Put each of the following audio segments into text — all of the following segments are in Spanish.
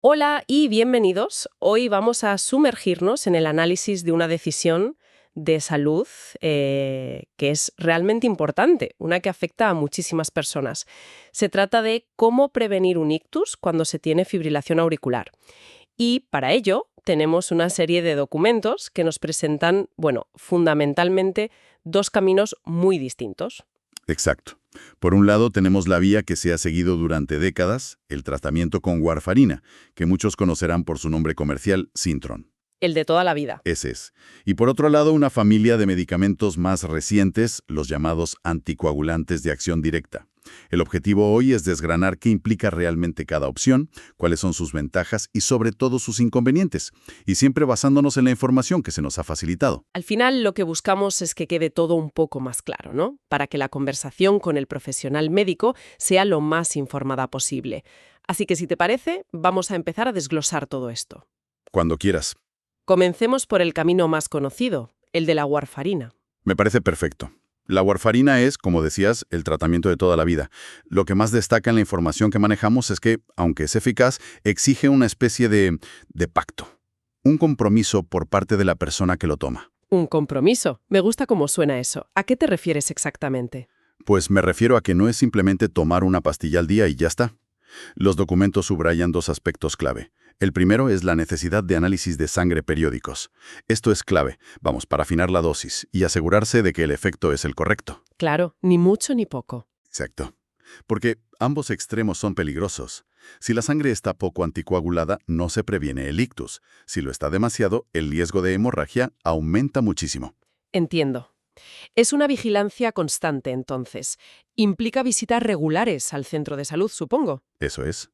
Hola y bienvenidos. Hoy vamos a sumergirnos en el análisis de una decisión de salud que es realmente importante, una que afecta a muchísimas personas. Se trata de cómo prevenir un ictus cuando se tiene fibrilación auricular. Y para ello tenemos una serie de documentos que nos presentan, bueno, fundamentalmente dos caminos muy distintos. Exacto. Por un lado, tenemos la vía que se ha seguido durante décadas, el tratamiento con warfarina, que muchos conocerán por su nombre comercial, Sintron. El de toda la vida. Ese es. Y por otro lado, una familia de medicamentos más recientes, los llamados anticoagulantes de acción directa. El objetivo hoy es desgranar qué implica realmente cada opción, cuáles son sus ventajas y sobre todo sus inconvenientes, y siempre basándonos en la información que se nos ha facilitado. Al final lo que buscamos es que quede todo un poco más claro, ¿no? Para que la conversación con el profesional médico sea lo más informada posible. Así que si te parece, vamos a empezar a desglosar todo esto. Cuando quieras. Comencemos por el camino más conocido, el de la warfarina. Me parece perfecto. La warfarina es, como decías, el tratamiento de toda la vida. Lo que más destaca en la información que manejamos es que, aunque es eficaz, exige una especie de pacto. Un compromiso por parte de la persona que lo toma. Un compromiso. Me gusta cómo suena eso. ¿A qué te refieres exactamente? Pues me refiero a que no es simplemente tomar una pastilla al día y ya está. Los documentos subrayan dos aspectos clave. El primero es la necesidad de análisis de sangre periódicos. Esto es clave, para afinar la dosis y asegurarse de que el efecto es el correcto. Claro, ni mucho ni poco. Exacto. Porque ambos extremos son peligrosos. Si la sangre está poco anticoagulada, no se previene el ictus. Si lo está demasiado, el riesgo de hemorragia aumenta muchísimo. Entiendo. Es una vigilancia constante, entonces. Implica visitas regulares al centro de salud, supongo. Eso es.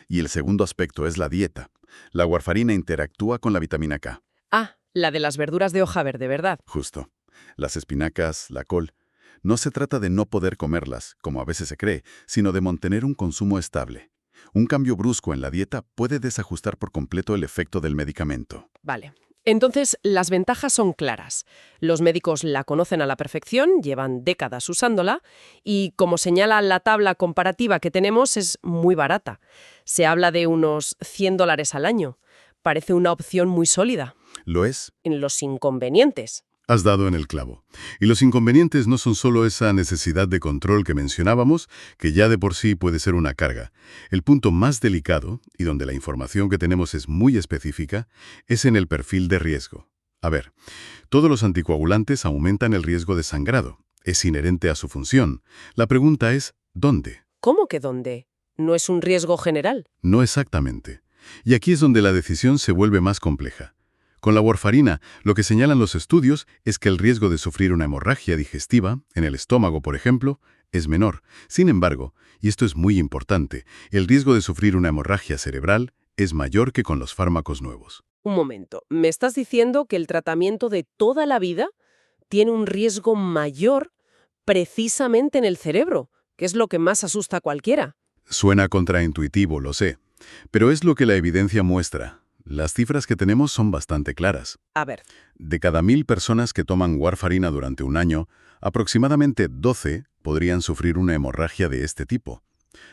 Y el segundo aspecto es la dieta. La warfarina interactúa con la vitamina K. Ah, la de las verduras de hoja verde, ¿verdad? Justo. Las espinacas, la col. No se trata de no poder comerlas, como a veces se cree, sino de mantener un consumo estable. Un cambio brusco en la dieta puede desajustar por completo el efecto del medicamento. Vale. Entonces, las ventajas son claras. Los médicos la conocen a la perfección, llevan décadas usándola, y como señala la tabla comparativa que tenemos, es muy barata. Se habla de unos $100 al año. Parece una opción muy sólida. ¿Lo es? En los inconvenientes. Has dado en el clavo. Y los inconvenientes no son solo esa necesidad de control que mencionábamos, que ya de por sí puede ser una carga. El punto más delicado, y donde la información que tenemos es muy específica, es en el perfil de riesgo. A ver, todos los anticoagulantes aumentan el riesgo de sangrado. Es inherente a su función. La pregunta es, ¿dónde? ¿Cómo que dónde? ¿No es un riesgo general? No exactamente. Y aquí es donde la decisión se vuelve más compleja. Con la warfarina, lo que señalan los estudios es que el riesgo de sufrir una hemorragia digestiva, en el estómago por ejemplo, es menor. Sin embargo, y esto es muy importante, el riesgo de sufrir una hemorragia cerebral es mayor que con los fármacos nuevos. Un momento, ¿me estás diciendo que el tratamiento de toda la vida tiene un riesgo mayor precisamente en el cerebro, que es lo que más asusta a cualquiera? Suena contraintuitivo, lo sé, pero es lo que la evidencia muestra. Las cifras que tenemos son bastante claras. A ver, De cada 1000 personas que toman warfarina durante un año, aproximadamente 12 podrían sufrir una hemorragia de este tipo.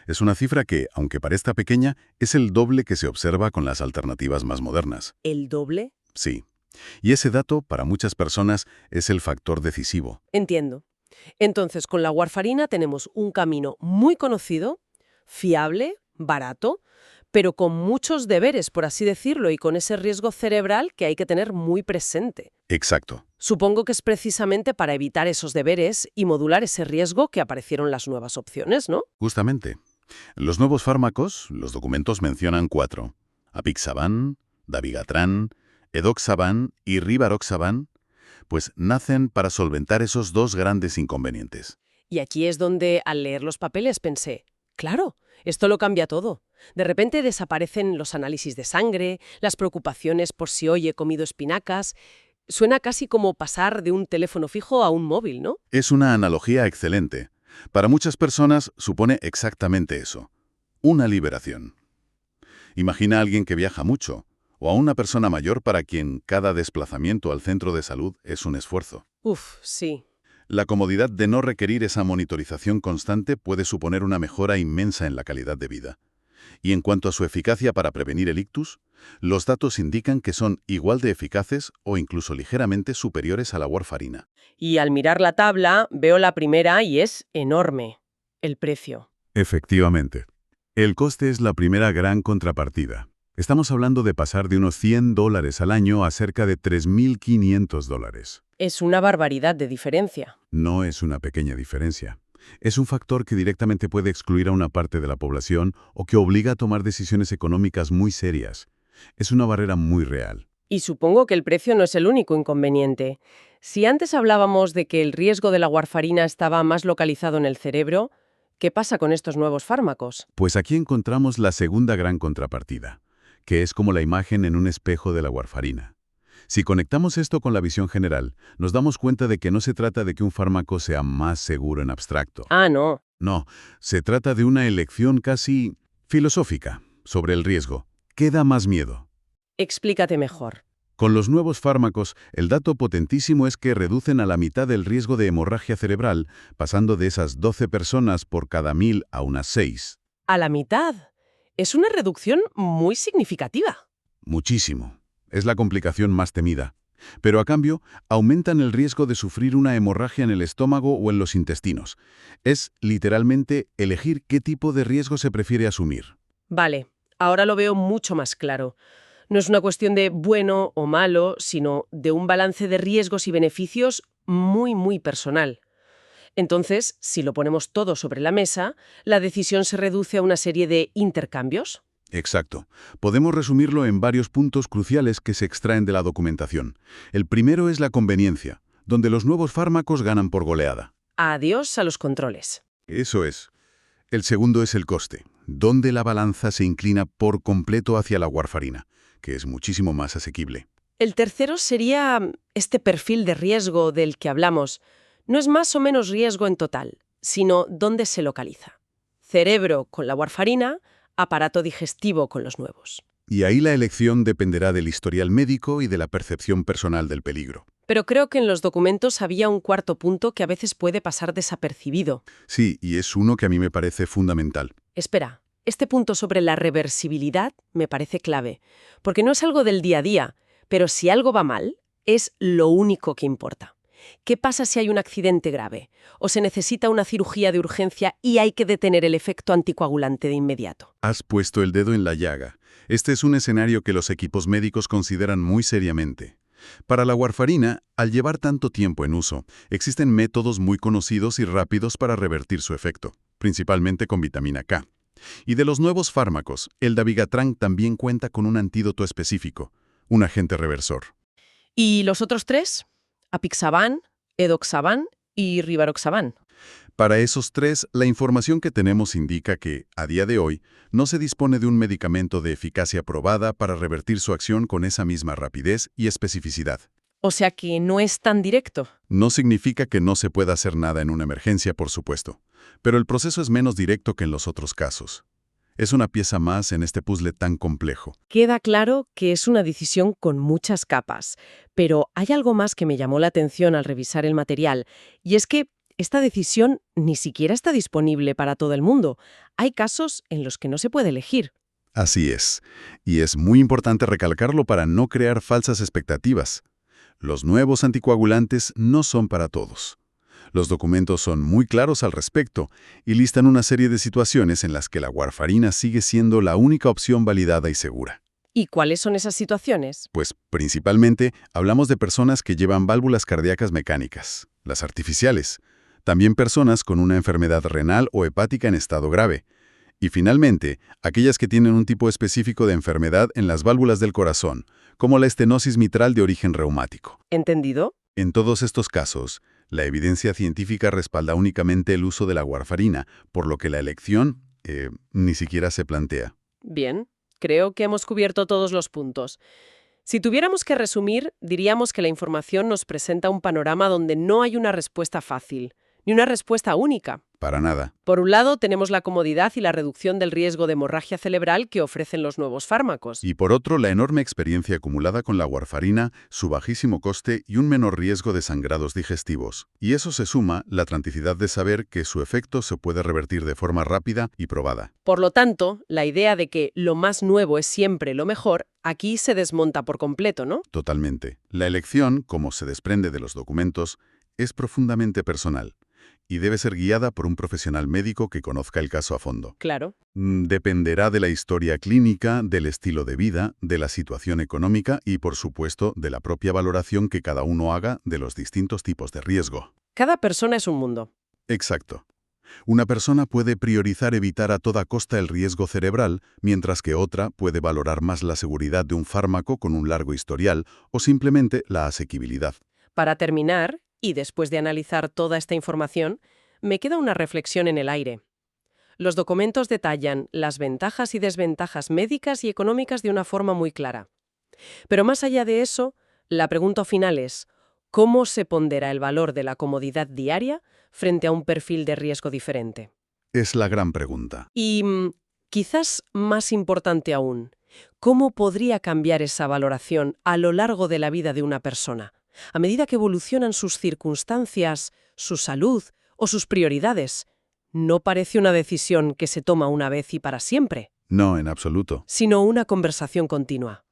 Es una cifra que, aunque parezca pequeña, es el doble que se observa con las alternativas más modernas. ¿el doble? Sí. Y ese dato, para muchas personas, es el factor decisivo. Entiendo. Entonces, con la warfarina tenemos un camino muy conocido, fiable, barato, pero con muchos deberes, por así decirlo, y con ese riesgo cerebral que hay que tener muy presente. Exacto. Supongo que es precisamente para evitar esos deberes y modular ese riesgo que aparecieron las nuevas opciones, ¿no? Justamente. Los nuevos fármacos, los documentos mencionan 4. Apixaban, dabigatran, edoxaban y rivaroxaban, pues nacen para solventar esos dos grandes inconvenientes. Y aquí es donde, al leer los papeles, pensé, claro, esto lo cambia todo. De repente desaparecen los análisis de sangre, las preocupaciones por si hoy he comido espinacas. Suena casi como pasar de un teléfono fijo a un móvil, ¿no? Es una analogía excelente. Para muchas personas supone exactamente eso. Una liberación. Imagina a alguien que viaja mucho, o a una persona mayor para quien cada desplazamiento al centro de salud es un esfuerzo. Uf, sí. La comodidad de no requerir esa monitorización constante puede suponer una mejora inmensa en la calidad de vida. Y en cuanto a su eficacia para prevenir el ictus, los datos indican que son igual de eficaces o incluso ligeramente superiores a la warfarina. Y al mirar la tabla, veo la primera y es enorme. El precio. Efectivamente. El coste es la primera gran contrapartida. Estamos hablando de pasar de unos $100 al año a cerca de $3.500. Es una barbaridad de diferencia. No es una pequeña diferencia. Es un factor que directamente puede excluir a una parte de la población o que obliga a tomar decisiones económicas muy serias. Es una barrera muy real. Y supongo que el precio no es el único inconveniente. Si antes hablábamos de que el riesgo de la warfarina estaba más localizado en el cerebro, ¿qué pasa con estos nuevos fármacos? Pues aquí encontramos la segunda gran contrapartida, que es como la imagen en un espejo de la warfarina. Si conectamos esto con la visión general, nos damos cuenta de que no se trata de que un fármaco sea más seguro en abstracto. Ah, no. No, se trata de una elección casi filosófica sobre el riesgo. ¿Qué da más miedo? Explícate mejor. Con los nuevos fármacos, el dato potentísimo es que reducen a la mitad el riesgo de hemorragia cerebral, pasando de esas 12 personas por cada 1000 a unas 6. A la mitad. Es una reducción muy significativa. Muchísimo. Es la complicación más temida. Pero a cambio, aumentan el riesgo de sufrir una hemorragia en el estómago o en los intestinos. Es, literalmente, elegir qué tipo de riesgo se prefiere asumir. Vale, ahora lo veo mucho más claro. No es una cuestión de bueno o malo, sino de un balance de riesgos y beneficios muy personal. Entonces, si lo ponemos todo sobre la mesa, la decisión se reduce a una serie de intercambios. Exacto. Podemos resumirlo en varios puntos cruciales que se extraen de la documentación. El primero es la conveniencia, donde los nuevos fármacos ganan por goleada. Adiós a los controles. Eso es. El segundo es el coste, donde la balanza se inclina por completo hacia la warfarina, que es muchísimo más asequible. El tercero sería este perfil de riesgo del que hablamos. No es más o menos riesgo en total, sino dónde se localiza. Cerebro con la warfarina, aparato digestivo con los nuevos. Y ahí la elección dependerá del historial médico y de la percepción personal del peligro. Pero creo que en los documentos había un cuarto punto que a veces puede pasar desapercibido. Sí, y es uno que a mí me parece fundamental. Espera, este punto sobre la reversibilidad me parece clave, porque no es algo del día a día, pero si algo va mal, es lo único que importa. ¿Qué pasa si hay un accidente grave? ¿O se necesita una cirugía de urgencia y hay que detener el efecto anticoagulante de inmediato? Has puesto el dedo en la llaga. Este es un escenario que los equipos médicos consideran muy seriamente. Para la warfarina, al llevar tanto tiempo en uso, existen métodos muy conocidos y rápidos para revertir su efecto, principalmente con vitamina K. Y de los nuevos fármacos, el dabigatran también cuenta con un antídoto específico, un agente reversor. ¿Y los otros tres? Apixaban, edoxaban y rivaroxaban. Para esos tres, la información que tenemos indica que, a día de hoy, no se dispone de un medicamento de eficacia probada para revertir su acción con esa misma rapidez y especificidad. O sea que no es tan directo. No significa que no se pueda hacer nada en una emergencia, por supuesto, pero el proceso es menos directo que en los otros casos. Es una pieza más en este puzzle tan complejo. Queda claro que es una decisión con muchas capas, pero hay algo más que me llamó la atención al revisar el material, y es que esta decisión ni siquiera está disponible para todo el mundo. Hay casos en los que no se puede elegir. Así es, y es muy importante recalcarlo para no crear falsas expectativas. Los nuevos anticoagulantes no son para todos. Los documentos son muy claros al respecto y listan una serie de situaciones en las que la warfarina sigue siendo la única opción validada y segura. ¿Y cuáles son esas situaciones? Pues, principalmente, hablamos de personas que llevan válvulas cardíacas mecánicas, las artificiales, también personas con una enfermedad renal o hepática en estado grave, y finalmente, aquellas que tienen un tipo específico de enfermedad en las válvulas del corazón, como la estenosis mitral de origen reumático. ¿Entendido? En todos estos casos, la evidencia científica respalda únicamente el uso de la warfarina, por lo que la elección ni siquiera se plantea. Bien, creo que hemos cubierto todos los puntos. Si tuviéramos que resumir, diríamos que la información nos presenta un panorama donde no hay una respuesta fácil, ni una respuesta única. Para nada. Por un lado, tenemos la comodidad y la reducción del riesgo de hemorragia cerebral que ofrecen los nuevos fármacos. Y por otro, la enorme experiencia acumulada con la warfarina, su bajísimo coste y un menor riesgo de sangrados digestivos. Y eso se suma la tranquilidad de saber que su efecto se puede revertir de forma rápida y probada. Por lo tanto, la idea de que lo más nuevo es siempre lo mejor, aquí se desmonta por completo, ¿no? Totalmente. La elección, como se desprende de los documentos, es profundamente personal y debe ser guiada por un profesional médico que conozca el caso a fondo. Claro. Dependerá de la historia clínica, del estilo de vida, de la situación económica y, por supuesto, de la propia valoración que cada uno haga de los distintos tipos de riesgo. Cada persona es un mundo. Exacto. Una persona puede priorizar evitar a toda costa el riesgo cerebral, mientras que otra puede valorar más la seguridad de un fármaco con un largo historial o simplemente la asequibilidad. Para terminar, y después de analizar toda esta información, me queda una reflexión en el aire. Los documentos detallan las ventajas y desventajas médicas y económicas de una forma muy clara. Pero más allá de eso, la pregunta final es, ¿cómo se pondera el valor de la comodidad diaria frente a un perfil de riesgo diferente? Es la gran pregunta. Y, quizás más importante aún, ¿cómo podría cambiar esa valoración a lo largo de la vida de una persona, a medida que evolucionan sus circunstancias, su salud o sus prioridades? No parece una decisión que se toma una vez y para siempre, No, en absoluto. sino una conversación continua.